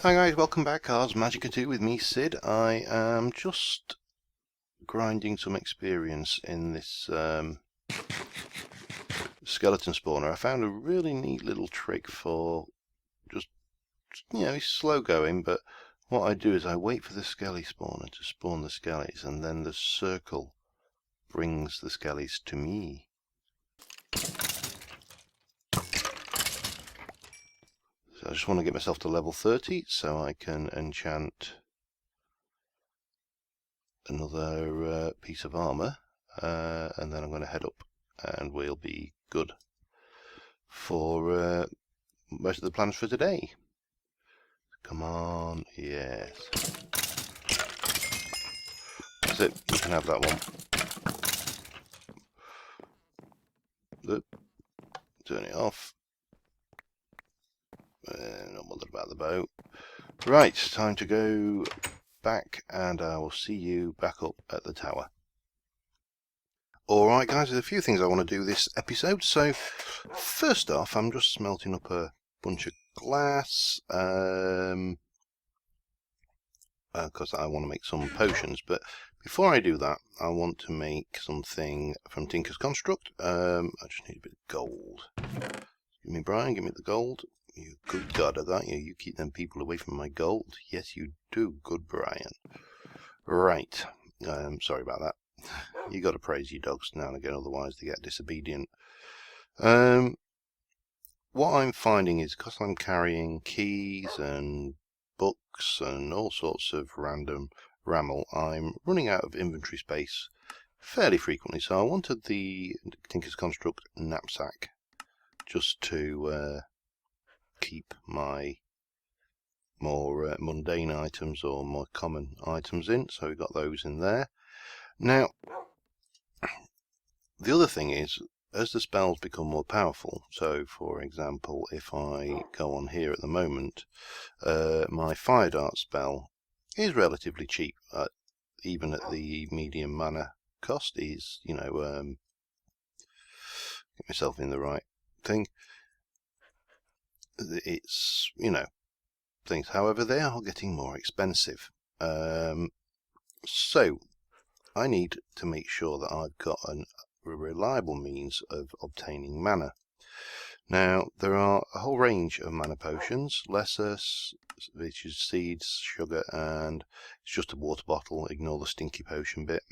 Hi guys, welcome back. Ars Magica 2 with me, Sid. I am just grinding some experience in this skeleton spawner. I found a really neat little trick for just, it's slow going, but what I do is I wait for the skelly spawner to spawn the skellies, and then the circle brings the skellies to me. So I just want to get myself to level 30 so I can enchant another piece of armor, and then I'm going to head up and we'll be good for most of the plans for today. Come on, yes. That's it, you can have that one. Look, turn it off. Not bothered about the bow. Right, time to go back, and I will see you back up at the tower. Alright guys, there's a few things I want to do this episode. So, first off, I'm just smelting up a bunch of glass, because I want to make some potions. But before I do that, I want to make something from Tinker's Construct. I just need a bit of gold. Give me, Brian, give me the gold. You good god at that. You keep them people away from my gold. Yes, you do, good Brian. Right, sorry about that. You got to praise your dogs now and again, otherwise they get disobedient. What I'm finding is, because I'm carrying keys and books and all sorts of random ramble, I'm running out of inventory space fairly frequently. So I wanted the Tinker's Construct knapsack just to keep my more mundane items or more common items in. So we got those in there. Now, the other thing is, as the spells become more powerful, so for example, if I go on here at the moment, my Fire Dart spell is relatively cheap, even at the medium mana cost. Is, get myself in the right thing. It's, things. However, they are getting more expensive. So I need to make sure that I've got a reliable means of obtaining mana. Now, there are a whole range of mana potions. Lesser, which is seeds, sugar, and it's just a water bottle. Ignore the stinky potion bit.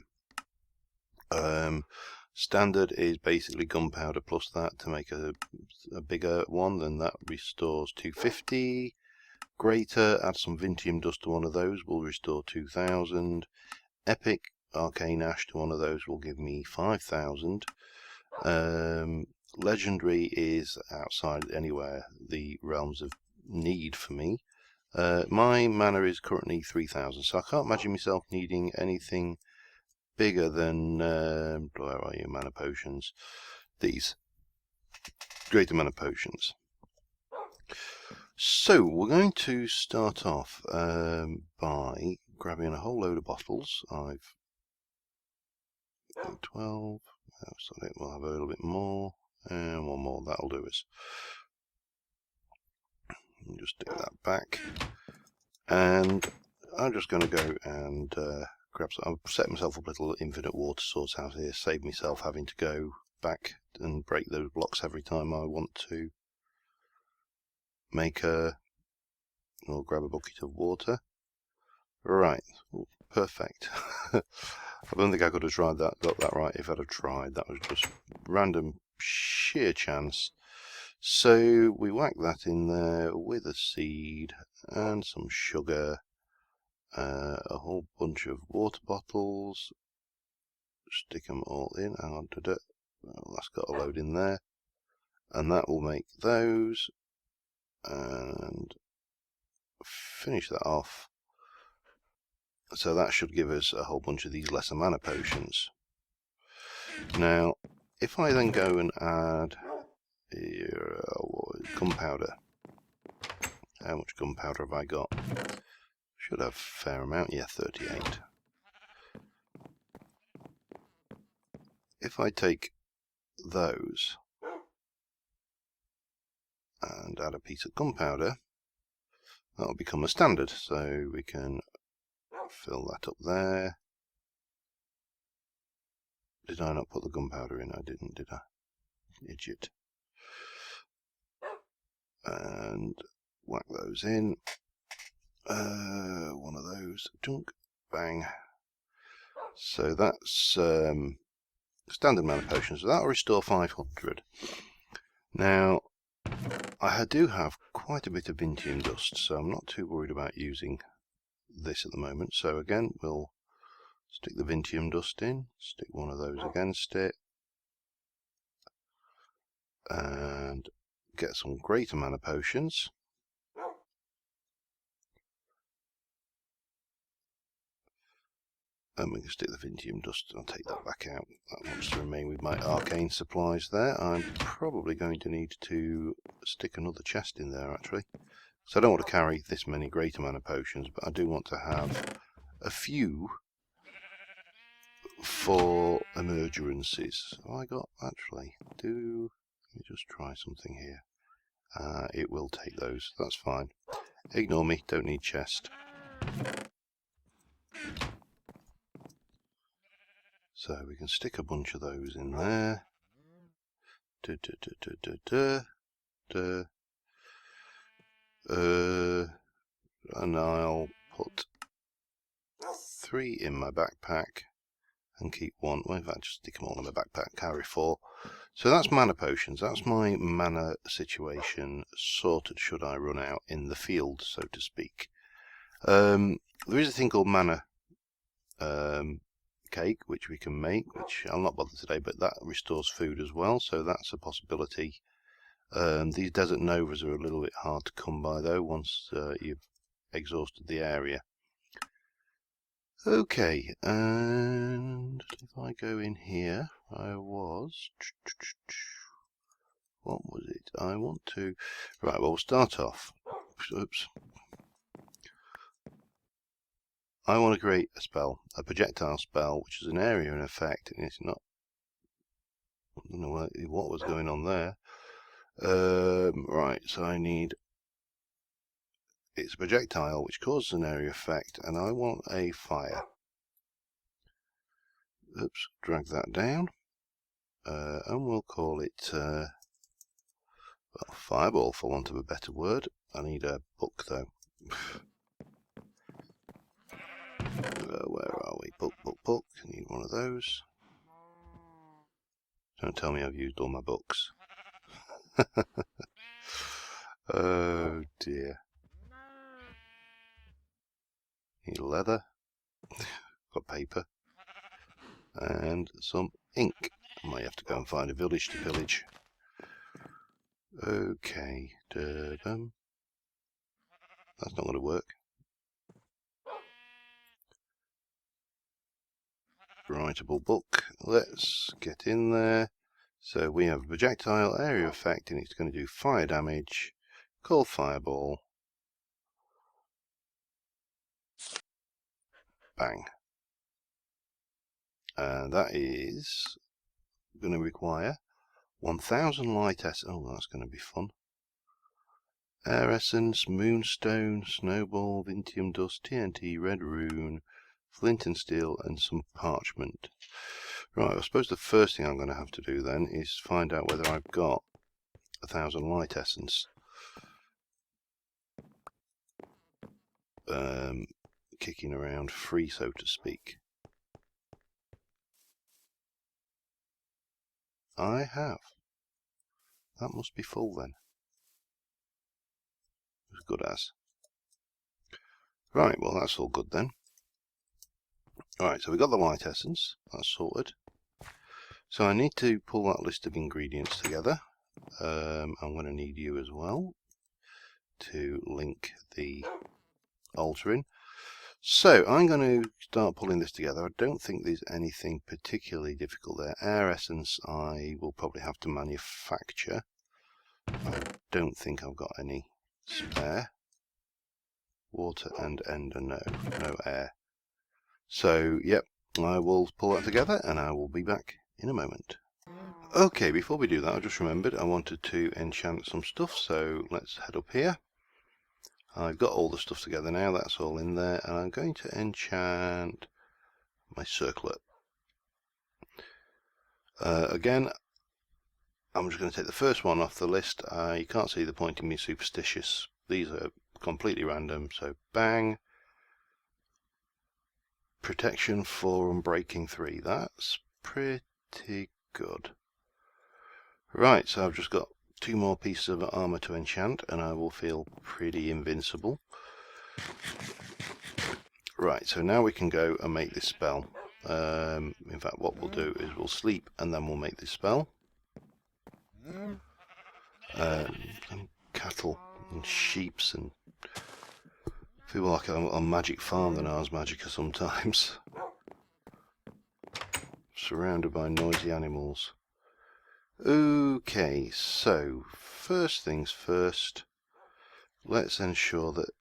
Standard is basically gunpowder plus that to make a bigger one, then that restores 250. Greater, add some Vintium dust to one of those, will restore 2000. Epic, Arcane Ash to one of those will give me 5000. Legendary is outside anywhere the realms of need for me. My mana is currently 3000, so I can't imagine myself needing anything bigger than, where are you, mana potions? These. Greater mana potions. So, we're going to start off by grabbing a whole load of bottles. I've got 12, so we'll have a little bit more, and one more, that'll do us. Just take that back, and I'm just going to go and grab some. I've set myself up a little infinite water source out here, save myself having to go back and break those blocks every time I want to make or grab a bucket of water. Right, perfect. I don't think I could have got that right if I'd have tried. That was just random, sheer chance. So we whack that in there with a seed and some sugar, a whole bunch of water bottles. Stick them all in. Hang on to it. Well, that's got a load in there, and that will make those. And finish that off. So that should give us a whole bunch of these lesser mana potions. Now, if I then go and add gunpowder, how much gunpowder have I got? Should have a fair amount, yeah, 38. If I take those and add a piece of gunpowder, that'll become a standard. So we can fill that up there. Did I not put the gunpowder in? I didn't, did I? Idiot. And whack those in. One of those. Dunk. Bang. So that's standard mana potions. So that'll restore 500. Now, I do have quite a bit of Vintium dust, so I'm not too worried about using this at the moment. So again, we'll stick the Vintium dust in, stick one of those against it, and get some greater mana potions. And we can stick the Vintium dust, I'll take that back out. That wants to remain with my arcane supplies there. I'm probably going to need to stick another chest in there actually. So I don't want to carry this many greater mana potions, but I do want to have a few for emergencies. So I got, actually, let me just try something here. It will take those, that's fine. Ignore me, don't need chest. So we can stick a bunch of those in there. And I'll put 3 in my backpack and keep 1. Well, in fact, just stick them all in my backpack, carry 4. So that's mana potions. That's my mana situation sorted should I run out in the field, so to speak. There is a thing called mana cake, which we can make, which I'll not bother today, but that restores food as well, so that's a possibility. These desert novas are a little bit hard to come by though, once you've exhausted the area. Okay, and if I go in here, what was it? I want to, right, well, we'll start off. Oops. I want to create a spell, a projectile spell, which is an area in effect, and it's not, I don't know what was going on there. Right, so I need, it's a projectile which causes an area effect, and I want a fire. Oops, drag that down, and we'll call it, well, fireball for want of a better word. I need a book though. Where are we? Book. I need one of those. Don't tell me I've used all my books. Oh dear. Need leather. Got paper. And some ink. I might have to go and find a village to pillage. Okay. That's not going to work. Writable book. Let's get in there. So we have a projectile area effect, and it's going to do fire damage. Call fireball. Bang. And that is going to require 1000 light essence. Oh, that's going to be fun. Air essence, moonstone, snowball, Vintium dust, TNT, red rune, flint and steel, and some parchment. Right, I suppose the first thing I'm going to have to do then is find out whether I've got 1000 light essence. Kicking around free, so to speak. I have. That must be full then. As good as. Right, well that's all good then. Alright, so we've got the light essence. That's sorted. So I need to pull that list of ingredients together. I'm going to need you as well to link the altar in. So I'm going to start pulling this together. I don't think there's anything particularly difficult there. Air essence I will probably have to manufacture. I don't think I've got any spare. Water and ender, no air. So yep, I will pull that together and I will be back in a moment. Okay, before we do that, I just remembered I wanted to enchant some stuff, so let's head up here. I've got all the stuff together now, that's all in there, and I'm going to enchant my circlet. Again, I'm just going to take the first one off the list. You can't see the point in being superstitious. These are completely random, so bang. Protection 4 and breaking 3. That's pretty good. Right, so I've just got 2 more pieces of armor to enchant and I will feel pretty invincible. Right, so now we can go and make this spell. In fact, what we'll do is we'll sleep and then we'll make this spell. Some cattle and sheeps and feel like I'm on Magic Farm than Ars Magica sometimes. Surrounded by noisy animals. Okay, so first things first, let's ensure that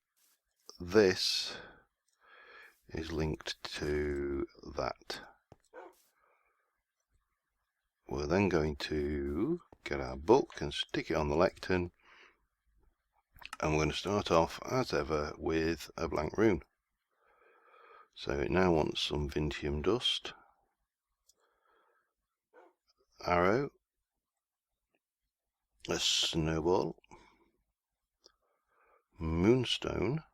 this is linked to that. We're then going to get our book and stick it on the lectern, and we're going to start off as ever with a blank rune. So it now wants some Vintium dust, arrow, a snowball, moonstone,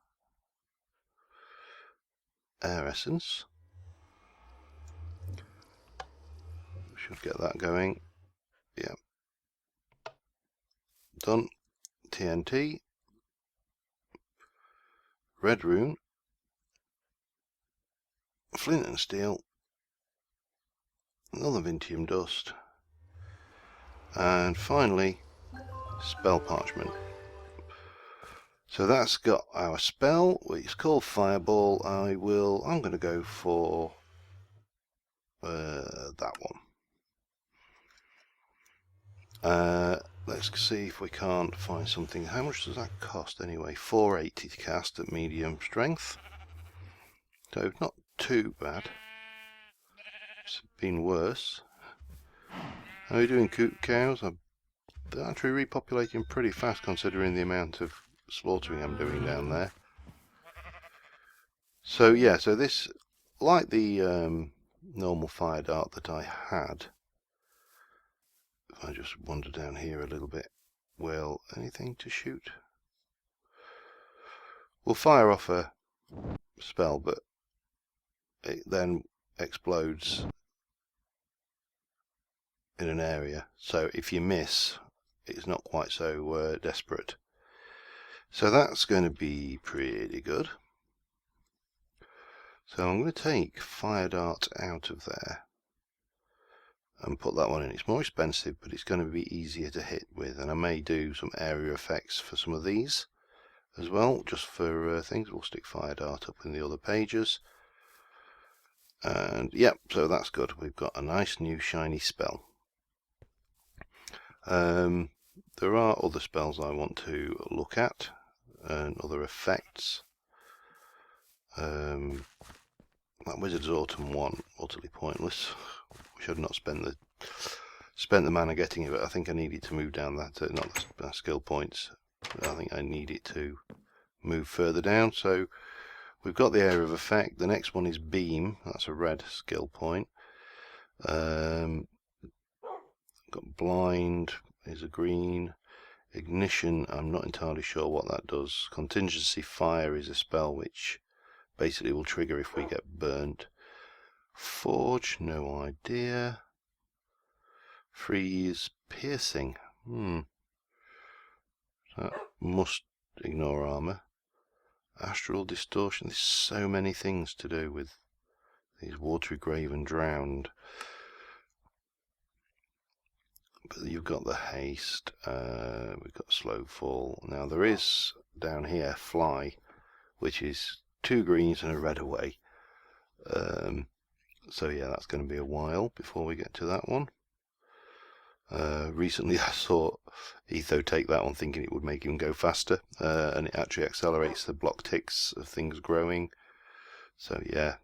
air essence. Should get that going. Yeah. Done. TNT, red rune, flint and steel, another Vintium dust, and finally spell parchment. So that's got our spell, which is called Fireball. I'm going to go for that one. Let's see if we can't find something. How much does that cost anyway? 480 to cast at medium strength. So not too bad. It's been worse. How are you doing, cows? They're actually repopulating pretty fast considering the amount of slaughtering I'm doing down there. So yeah, so this, like the normal fire dart that I had, if I just wander down here a little bit, well, anything to shoot? We'll fire off a spell, but it then explodes in an area, so if you miss, it's not quite so desperate. So that's going to be pretty good. So I'm going to take Fire Dart out of there and put that one in. It's more expensive, but it's going to be easier to hit with, and I may do some area effects for some of these as well, just for things. We'll stick Fire Dart up in the other pages. And yep, so that's good. We've got a nice new shiny spell. There are other spells I want to look at and other effects. That Wizard's Autumn one, utterly pointless. Wish I'd not spent the mana getting it, but I think I needed to move down that, not the skill points. I think I need it to move further down. So we've got the area of effect. The next one is Beam. That's a red skill point. Got Blind is a green. Ignition, I'm not entirely sure what that does. Contingency Fire is a spell which basically will trigger if we get burnt. Forge, no idea. Freeze, Piercing. That must ignore armor. Astral Distortion. There's so many things to do with these Watery Grave and Drowned. But you've got the Haste, we've got Slow Fall. Now there is down here Fly, which is 2 greens and a red away. So yeah, that's going to be a while before we get to that one. Recently I saw Etho take that one thinking it would make him go faster, and it actually accelerates the block ticks of things growing. So yeah,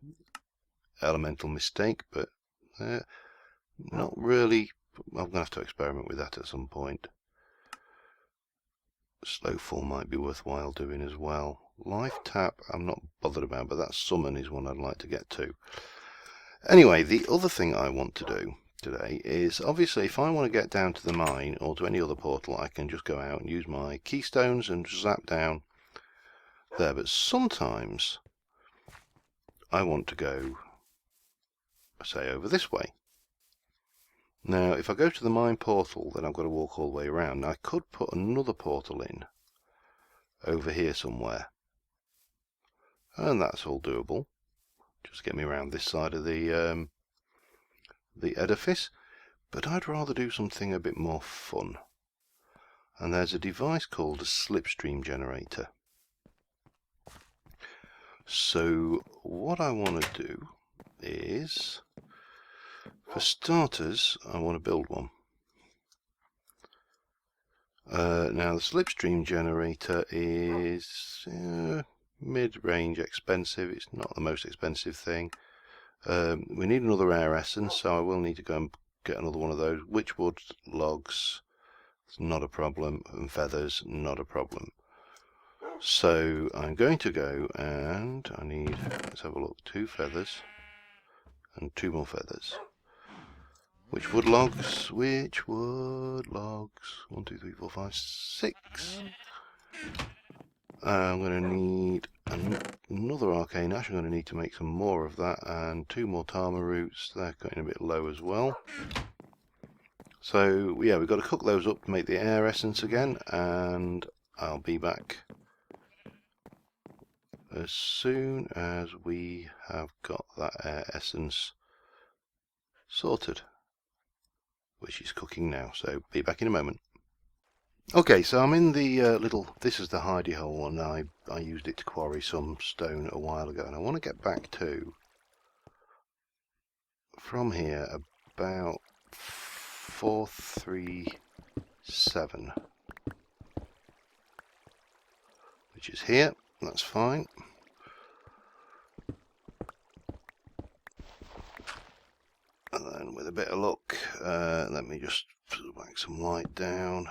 elemental mistake, but not really. I'm going to have to experiment with that at some point. Slow fall might be worthwhile doing as well. Life tap I'm not bothered about, but that summon is one I'd like to get to. Anyway, the other thing I want to do today is, obviously, if I want to get down to the mine or to any other portal, I can just go out and use my keystones and zap down there. But sometimes I want to go, say, over this way. Now, if I go to the mine portal, then I've got to walk all the way around. Now, I could put another portal in over here somewhere, and that's all doable. Just get me around this side of the edifice. But I'd rather do something a bit more fun. And there's a device called a Slipstream generator. So what I want to do is, for starters, I want to build one. Now the Slipstream generator is mid-range expensive. It's not the most expensive thing. We need another air essence, so I will need to go and get another one of those. Witchwood logs, it's not a problem, and feathers, not a problem. So I'm going to go and I need, let's have a look, 2 feathers and 2 more feathers. Witchwood logs, 1, 2, 3, 4, 5, 6. I'm going to need another arcane ash. I'm going to need to make some more of that, and 2 more Tama roots. They're getting a bit low as well. So yeah, we've got to cook those up to make the air essence again, and I'll be back as soon as we have got that air essence sorted, which is cooking now. So be back in a moment. Okay, so I'm in the this is the hidey hole, and I used it to quarry some stone a while ago, and I want to get back to, from here, about 437, which is here. That's fine. And then with a bit of luck, let me just whack some light down.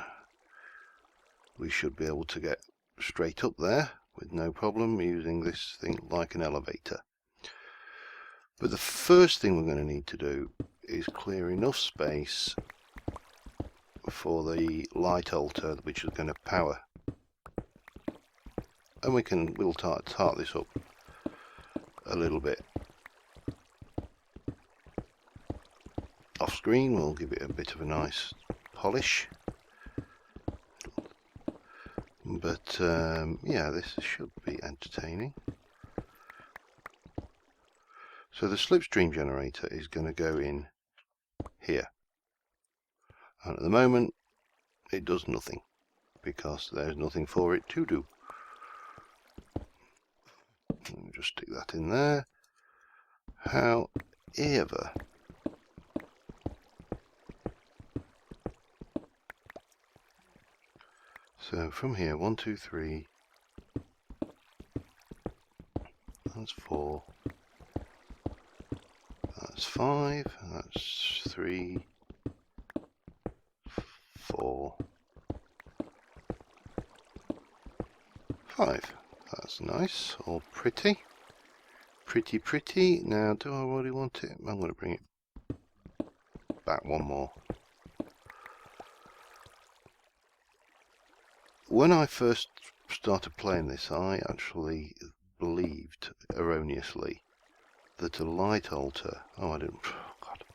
We should be able to get straight up there with no problem using this thing like an elevator. But the first thing we're going to need to do is clear enough space for the light altar, which is going to power. And we'll tart this up a little bit. Off screen, we'll give it a bit of a nice polish. But yeah, this should be entertaining. So the Slipstream generator is going to go in here. And at the moment, it does nothing, because there's nothing for it to do. Let me just stick that in there. However, so from here, 1, 2, 3, that's 4, that's 5, that's 3, 4, 5. That's nice, all pretty. Pretty. Now, do I really want it? I'm going to bring it back one more. When I first started playing this, I actually believed erroneously that a light altar. Oh, I didn't. Oh, God.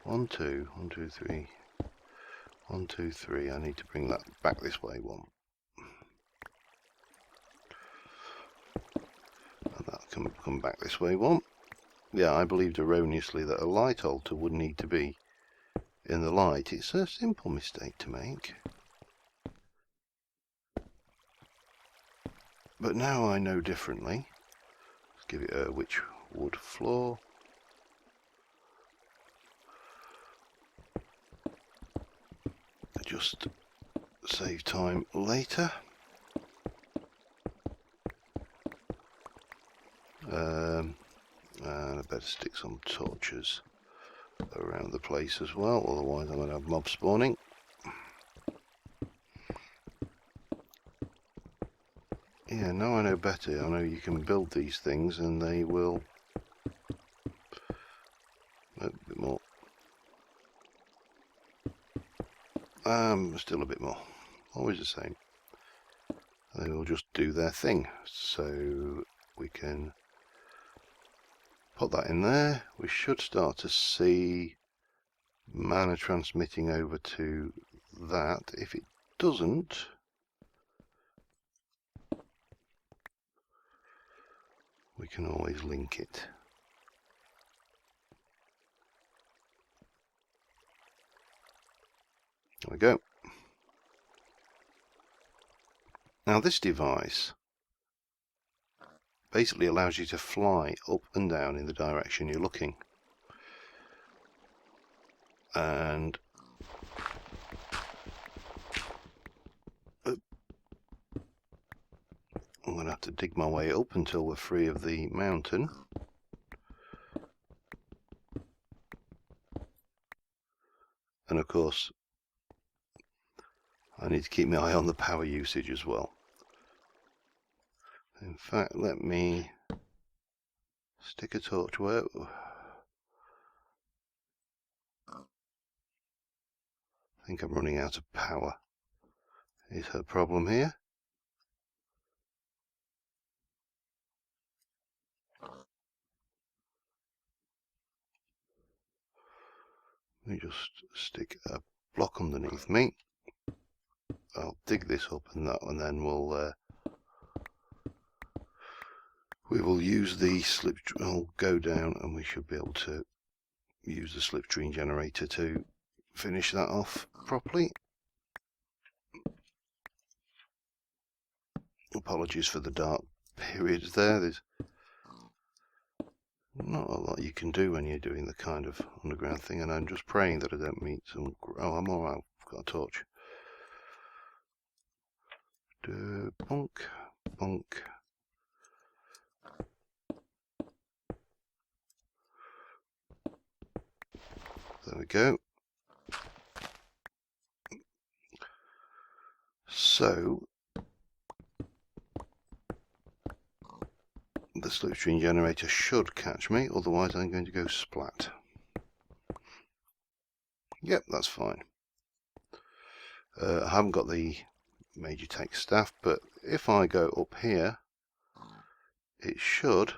1, 2, 1, 2, 3. 1, 2, 3. I need to bring that back this way. 1. And that can come back this way. 1. Yeah, I believed erroneously that a light altar would need to be in the light. It's a simple mistake to make. But now I know differently. Let's give it a witchwood floor. Just save time later. And I better stick some torches around the place as well, otherwise I'm going to have mobs spawning. Yeah, now I know better. I know you can build these things and they will... A bit more. Still a bit more. Always the same. They will just do their thing. So we can put that in there. We should start to see mana transmitting over to that. If it doesn't, we can always link it. There we go. Now this device basically allows you to fly up and down in the direction you're looking. And I'm going to have to dig my way up until we're free of the mountain. And of course, I need to keep my eye on the power usage as well. In fact, let me stick a torch where... I think I'm running out of power. Is her problem here? Let me just stick a block underneath me. I'll dig this up and that, and then we will use the slipstream. I'll go down, and we should be able to use the slipstream generator to finish that off properly. Apologies for the dark periods there. There's not a lot you can do when you're doing the kind of underground thing, and I'm just praying that I don't meet some... Oh, I'm alright, I've got a torch. Bonk, bonk. There we go. So, the slipstream generator should catch me, otherwise I'm going to go splat. Yep, that's fine. I haven't got the major tech staff, but if I go up here, it should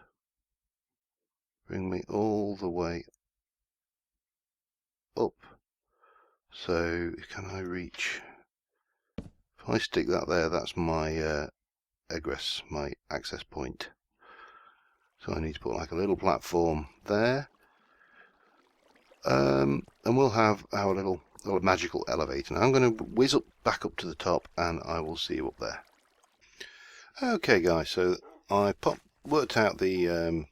bring me all the way up. So, can I reach... If I stick that there, that's my egress, my access point. So I need to put like a little platform there. And we'll have our little magical elevator. Now I'm going to whiz up back up to the top, and I will see you up there. Okay guys, so I worked out the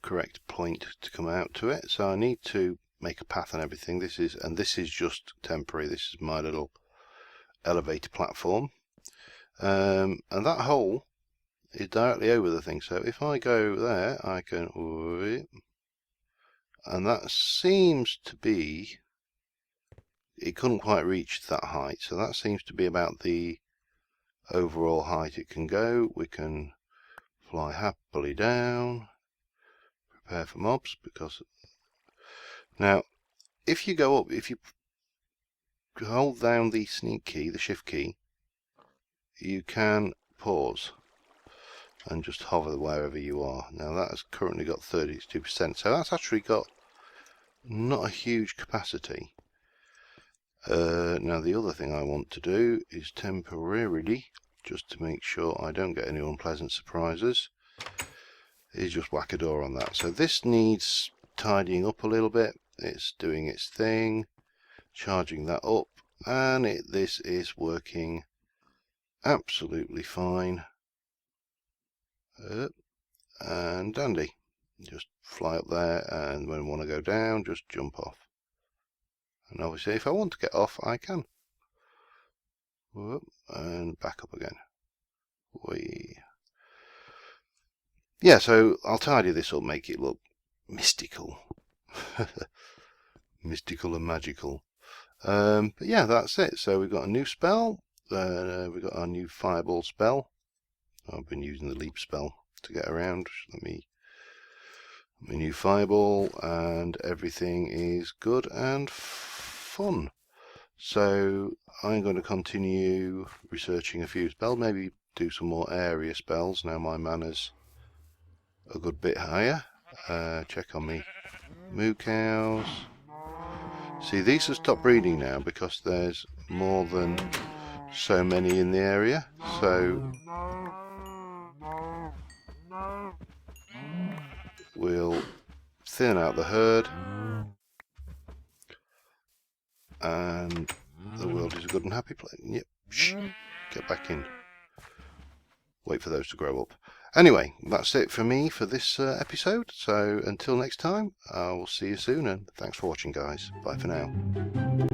correct point to come out to it. So I need to make a path and everything. This is just temporary. This is my little elevator platform. And that hole is directly over the thing. So if I go there, I can... And that seems to be... It couldn't quite reach that height. So that seems to be about the overall height it can go. We can fly happily down. Prepare for mobs, because... Now, if you go up, if you hold down the sneak key, the shift key, you can pause and just hover wherever you are. Now that has currently got 32%, so that's actually got not a huge capacity. Now the other thing I want to do is temporarily, just to make sure I don't get any unpleasant surprises, is just whack a door on that. So this needs tidying up a little bit. It's doing its thing, charging that up, and this is working absolutely fine. And dandy. Just fly up there, and when I want to go down, just jump off. And obviously if I want to get off, I can. Whoop, and back up again. Whee. Yeah, so I'll tidy this up, make it look mystical. Mystical and magical. But yeah, that's it. So we've got a new spell. We've got our new fireball spell. I've been using the leap spell to get around. Let me my new fireball, and everything is good and fun. So I'm going to continue researching a few spells, maybe do some more area spells. Now my mana's a good bit higher. Check on me moo cows. See, these have stopped breeding now because there's more than so many in the area. So we'll thin out the herd, and the world is a good and happy place. Yep, shh, get back in. Wait for those to grow up. Anyway, that's it for me for this episode. So until next time, I will see you soon, and thanks for watching, guys. Bye for now.